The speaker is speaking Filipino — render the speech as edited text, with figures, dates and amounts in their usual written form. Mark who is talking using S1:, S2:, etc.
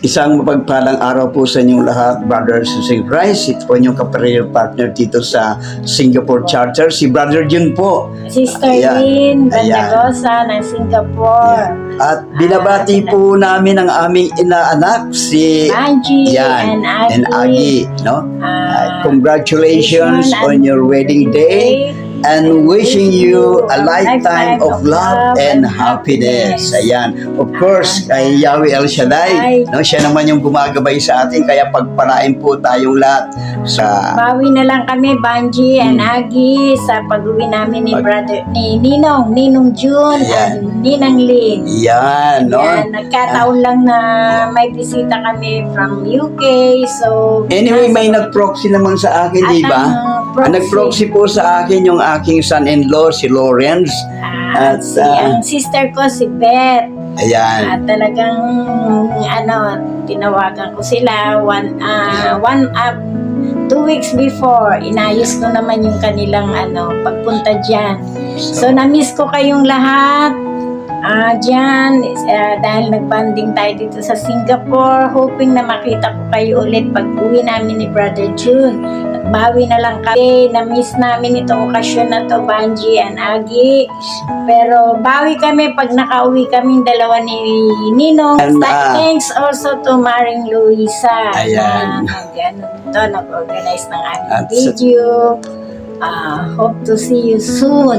S1: Isang mapagpalang araw po sa inyong lahat, brothers and sisters in Christ. Ito po inyong kapareho partner dito sa Singapore Charter, si Brother Jun po.
S2: Sister
S1: Ayan.
S2: Lynn
S1: Ayan.
S2: Bandagosa ng Singapore.
S1: At binabati po namin ang aming inaanak, si
S2: Angie
S1: Yan,
S2: and
S1: and Agi. No? Congratulations
S2: Vision
S1: on your wedding day. And wishing you a lifetime of love and happiness. Ayan. Of course, kay Yahweh El Shaddai, no, siya naman yung gumagabay sa atin, kaya pagpalain po tayong lahat sa
S2: Bawi na lang kami, Banji and Agi, sa pag-uwi namin ni Ninong June
S1: Ayan.
S2: and Ninang Lynn.
S1: Yan, no?
S2: Yan, nagkataon lang na may bisita kami from UK, so...
S1: Anyway, may nag-proxy naman sa akin, di ba? Ang nag-proxy po sa akin yung aking son-in-law, si Lawrence.
S2: At ang sister ko, si Beth.
S1: Ayan.
S2: At talagang, tinawagan ko sila 2 weeks before. Inayos ko naman yung kanilang, pagpunta dyan. So, na-miss ko kayong lahat. Dyan, dahil nagbanding tayo dito sa Singapore, hoping na makita ko kayo ulit pag uwi namin ni Brother June. At bawi na lang kami, na-miss namin itong okasyon na to, Banji and Agi. Pero bawi kami pag nakauwi kaming dalawa ni Ninong.
S1: And,
S2: Thanks also to Maring Luisa
S1: Ayan.
S2: na nag-organize ng aming video. Hope to see you soon.